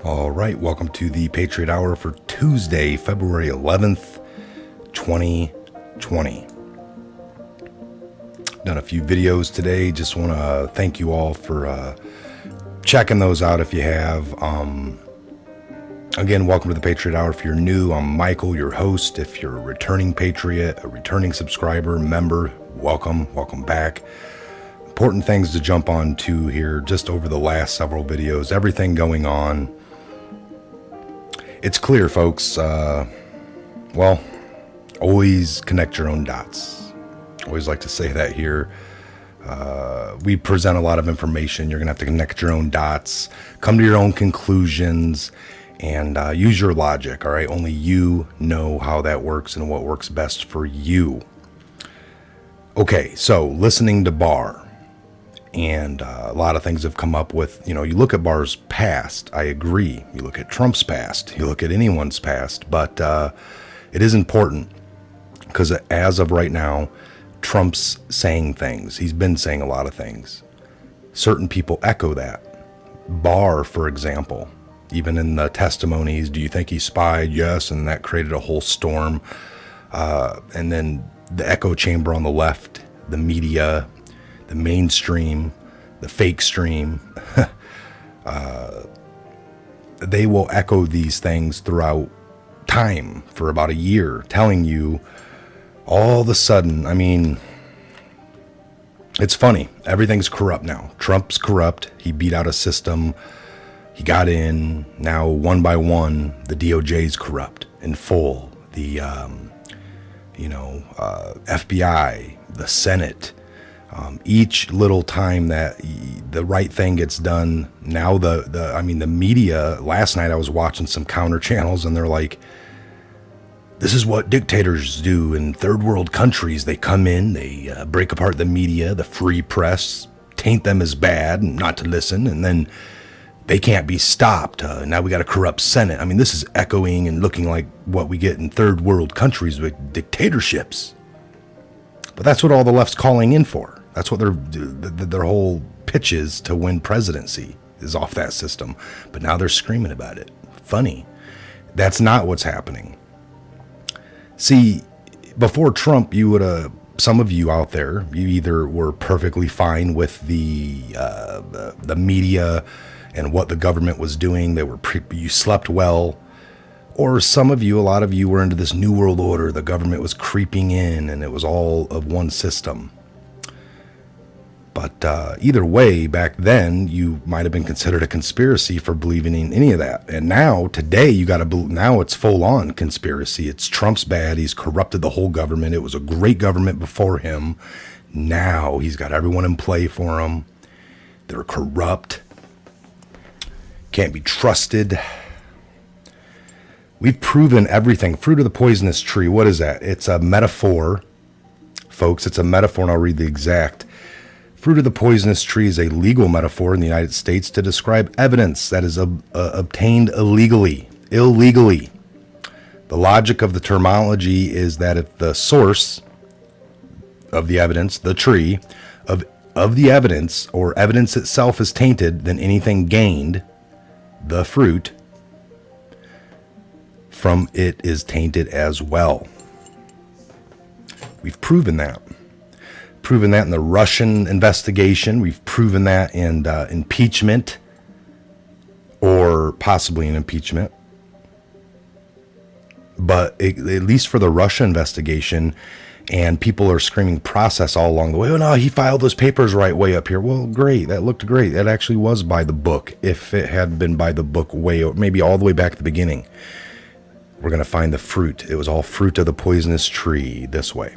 All right, welcome to the Patriot Hour for Tuesday, February 11th, 2020. Done a few videos today. Just want to thank you all for checking those out if you have. Again, welcome to the Patriot Hour. If you're new, I'm Michael, your host. If you're a returning Patriot, a returning subscriber, member, welcome back. Important things to jump on to here just over the last several videos. Everything going on. It's clear, folks. Always connect your own dots. Always like to say that here. We present a lot of information. You're going to have to connect your own dots, come to your own conclusions, and use your logic, all right? Only you know how that works and what works best for you. Okay, so listening to Barr. And a lot of things have come up with, you look at Barr's past, I agree. You look at Trump's past, you look at anyone's past, but it is important because as of right now, Trump's saying things. He's been saying a lot of things. Certain people echo that. Barr, for example, even in the testimonies, do you think he spied? Yes, and that created a whole storm. And then the echo chamber on the left, the media, the mainstream, the fake stream, they will echo these things throughout time for about a year, telling you all of a sudden, it's funny. Everything's corrupt now. Trump's corrupt. He beat out a system. He got in. Now, one by one, the DOJ's corrupt in full. The, FBI, the Senate. Each little time that the right thing gets done, now the media, last night I was watching some counter channels and they're like, this is what dictators do in third world countries. They come in, they break apart the media, the free press, taint them as bad and not to listen, and then they can't be stopped. Now we got a corrupt Senate. This is echoing and looking like what we get in third world countries with dictatorships. But that's what all the left's calling in for. That's what their whole pitch is to win presidency, is off that system. But now they're screaming about it. Funny. That's not what's happening. See, before Trump, you would have, some of you out there, you either were perfectly fine with the media and what the government was doing. You slept well. Or some of you, a lot of you were into this new world order. The government was creeping in and it was all of one system. But either way, back then, you might have been considered a conspiracy for believing in any of that. And now, today, now it's full-on conspiracy. It's Trump's bad. He's corrupted the whole government. It was a great government before him. Now, he's got everyone in play for him. They're corrupt. Can't be trusted. We've proven everything. Fruit of the poisonous tree, what is that? It's a metaphor. Folks, it's a metaphor, and I'll read the exact. Fruit of the poisonous tree is a legal metaphor in the United States to describe evidence that is obtained illegally. The logic of the terminology is that if the source of the evidence, the tree, of the evidence, or evidence itself is tainted, then anything gained, the fruit, from it is tainted as well. We've proven that. Proven that in the Russian investigation. We've proven that in impeachment, or possibly an impeachment. But at least for the Russia investigation, and people are screaming process all along the way. Oh no, he filed those papers right way up here. Well, great. That looked great. That actually was by the book. If it had been by the book maybe all the way back at the beginning. We're going to find the fruit. It was all fruit of the poisonous tree this way.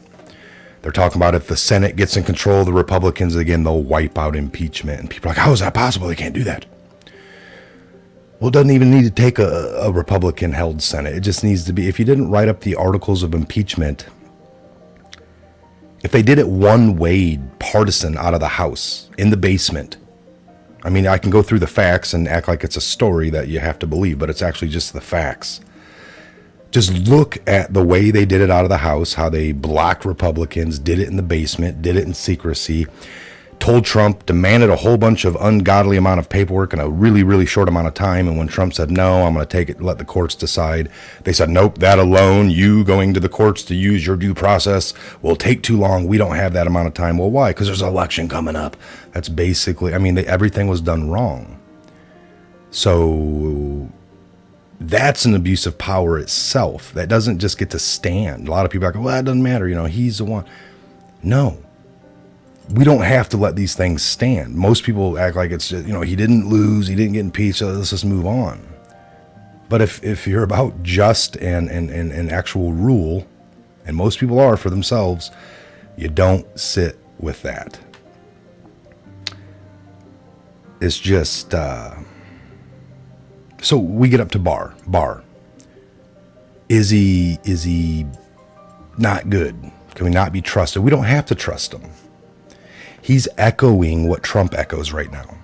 They're talking about if the Senate gets in control of the Republicans again, they'll wipe out impeachment. And people are like, how is that possible? They can't do that. Well, it doesn't even need to take a Republican-held Senate. It just needs to be, if you didn't write up the articles of impeachment, if they did it one way, partisan, out of the House, in the basement, I can go through the facts and act like it's a story that you have to believe, but it's actually just the facts. Just look at the way they did it out of the House, how they blocked Republicans, did it in the basement, did it in secrecy, told Trump, demanded a whole bunch of ungodly amount of paperwork in a really, really short amount of time. And when Trump said, no, I'm going to take it, let the courts decide, they said, nope, that alone, you going to the courts to use your due process will take too long. We don't have that amount of time. Well, why? Because there's an election coming up. That's basically, I mean, everything was done wrong. So that's an abuse of power itself. That doesn't just get to stand. A lot of people are like, well, that doesn't matter. You know, he's the one. No. We don't have to let these things stand. Most people act like it's just, you know, he didn't lose, he didn't get impeached, so let's just move on. But if you're about just and actual rule, and most people are for themselves, you don't sit with that. It's just, so we get up to Barr. Is he not good? Can we not be trusted? We don't have to trust him. He's echoing what Trump echoes right now.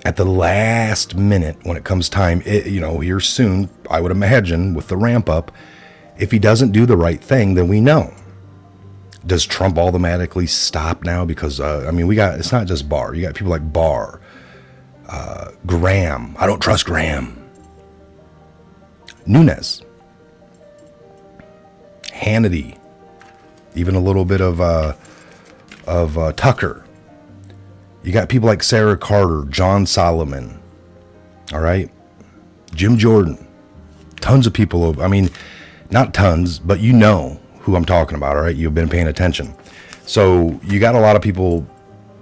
At the last minute, when it comes time, here soon, I would imagine, with the ramp up, if he doesn't do the right thing, then we know. Does Trump automatically stop now? Because, it's not just Barr. You got people like Barr, Graham. I don't trust Graham. Nunes. Hannity. Even a little bit of Tucker. You got people like Sarah Carter, John Solomon, all right? Jim Jordan. Tons of people, not tons, but you know who I'm talking about, all right? You've been paying attention. So you got a lot of people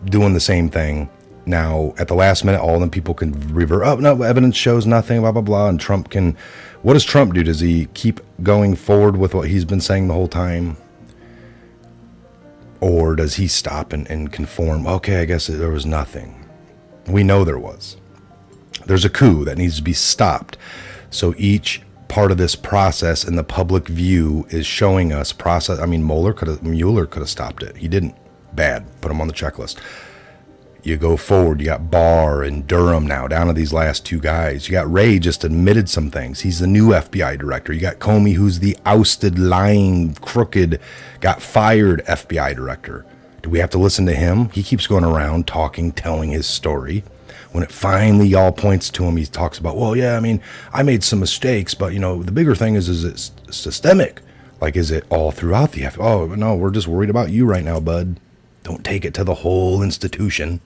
doing the same thing. Now, at the last minute, all of them people can revert, oh, no, evidence shows nothing, blah, blah, blah, and Trump can... What does Trump do? Does he keep going forward with what he's been saying the whole time? Or does he stop and conform? Okay, I guess there was nothing. We know there was. There's a coup that needs to be stopped. So each part of this process in the public view is showing us process. Mueller could have stopped it. He didn't. Bad. Put him on the checklist. You go forward. You got Barr and Durham now, down to these last two guys. You got Wray just admitted some things. He's the new FBI director. You got Comey, who's the ousted, lying, crooked, got fired FBI director. Do we have to listen to him? He keeps going around talking, telling his story. When it finally all points to him, he talks about, well, yeah, I made some mistakes, but, the bigger thing is it's systemic. Like, is it all throughout the FBI? Oh, no, we're just worried about you right now, bud. Don't take it to the whole institution.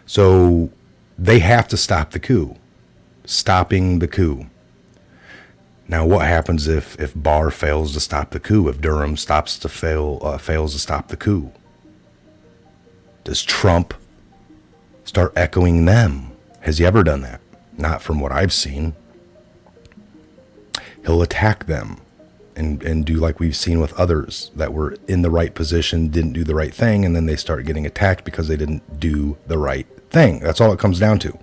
So they have to stop the coup. Stopping the coup. Now, what happens if Barr fails to stop the coup? If Durham fails to stop the coup? Does Trump start echoing them? Has he ever done that? Not from what I've seen. He'll attack them and do like we've seen with others that were in the right position, didn't do the right thing, and then they start getting attacked because they didn't do the right thing. That's all it comes down to.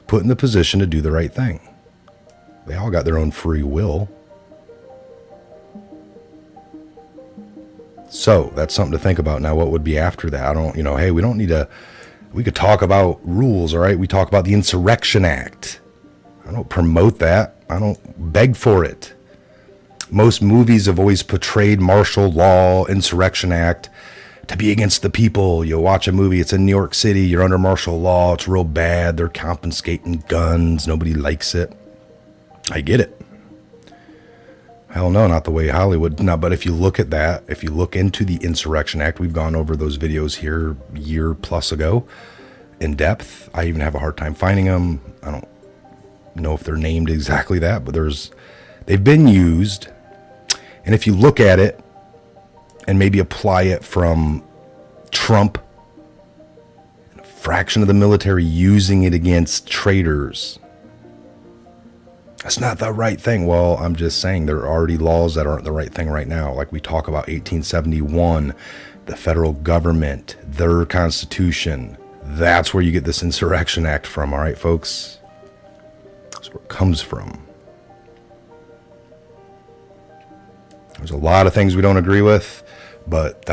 Put in the position to do the right thing. They all got their own free will. So that's something to think about. Now, what would be after that? Hey, we don't need to, we could talk about rules, all right? We talk about the Insurrection Act. I don't promote that. I don't beg for it. Most movies have always portrayed martial law, Insurrection Act, to be against the people. You'll watch a movie, it's in New York City, you're under martial law, it's real bad, they're confiscating guns, nobody likes it. I get it. Hell no, not the way Hollywood. No, but if you look at that, if you look into the Insurrection Act, we've gone over those videos here a year plus ago in depth. I even have a hard time finding them. I don't know if they're named exactly that, but they've been used. And if you look at it and maybe apply it from Trump, a fraction of the military using it against traitors, that's not the right thing. Well, I'm just saying there are already laws that aren't the right thing right now. Like we talk about 1871, the federal government, their constitution. That's where you get this Insurrection Act from. All right, folks. That's where it comes from. There's a lot of things we don't agree with, but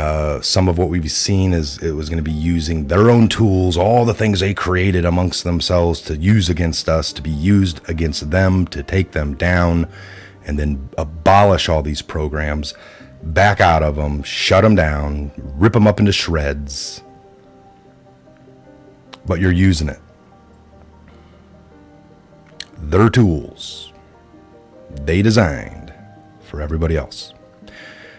some of what we've seen is it was going to be using their own tools, all the things they created amongst themselves to use against us, to be used against them, to take them down, and then abolish all these programs. back out of them, shut them down, rip them up into shreds. But you're using it. Their tools. They designed for everybody else.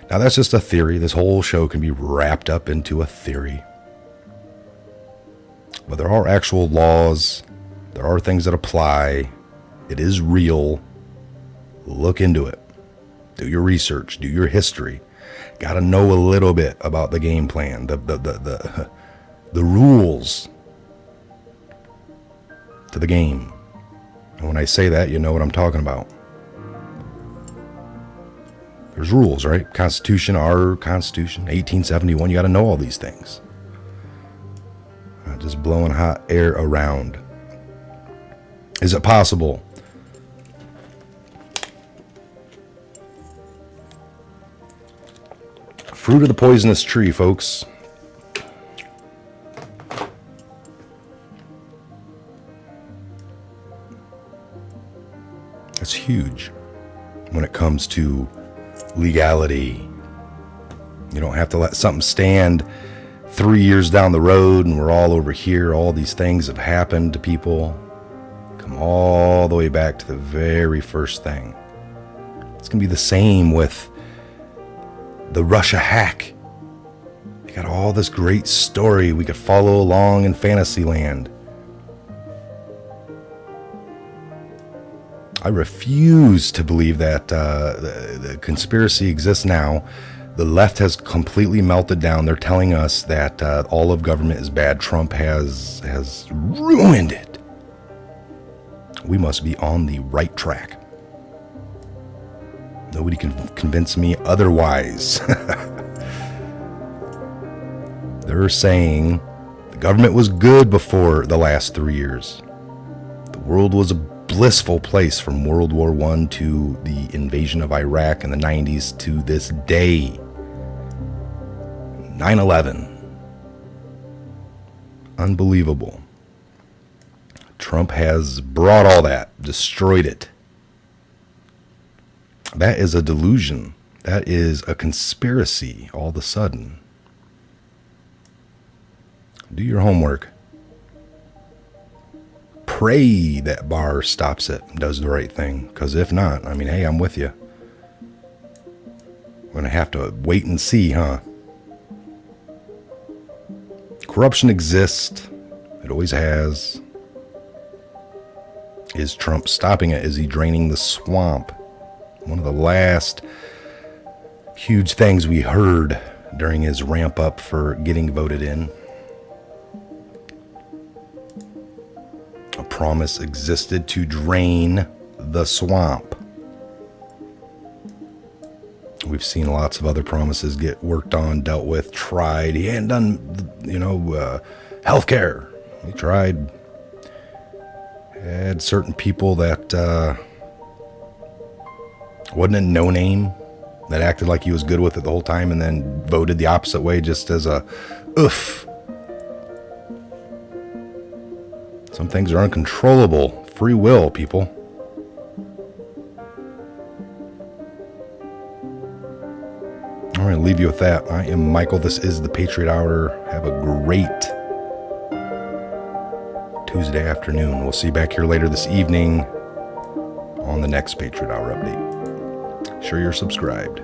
Now that's just a theory. This whole show can be wrapped up into a theory. But there are actual laws. There are things that apply. It is real. Look into it. Do your research. Do your history. Got to know a little bit about the game plan, the rules to the game. And when I say that, you know what I'm talking about. There's rules, right? Constitution, our Constitution, 1871. You got to know all these things. Not just blowing hot air around. Is it possible? Fruit of the poisonous tree, folks. It's huge when it comes to legality. You don't have to let something stand 3 years down the road and we're all over here. All these things have happened to people. Come all the way back to the very first thing. It's going to be the same with the Russia hack. You got all this great story we could follow along in Fantasyland. I refuse to believe that the conspiracy exists now. The left has completely melted down. They're telling us that all of government is bad. Trump has ruined it. We must be on the right track. Nobody can convince me otherwise. They're saying the government was good before the last 3 years. The world was a blissful place from World War I to the invasion of Iraq in the 90s to this day. 9/11. Unbelievable. Trump has brought all that, destroyed it. That is a delusion. That is a conspiracy all of a sudden. Do your homework. Pray that Barr stops it, does the right thing. Because if not, I mean, hey, I'm with you. We're going to have to wait and see, huh? Corruption exists. It always has. Is Trump stopping it? Is he draining the swamp? One of the last huge things we heard during his ramp up for getting voted in. A promise existed to drain the swamp. We've seen lots of other promises get worked on, dealt with, tried. He hadn't done, healthcare. He tried. Had certain people that wasn't a no-name that acted like he was good with it the whole time and then voted the opposite way just as a oof. Some things are uncontrollable. Free will, people. I'm going to leave you with that. I am Michael. This is the Patriot Hour. Have a great Tuesday afternoon. We'll see you back here later this evening on the next Patriot Hour update. Sure you're subscribed.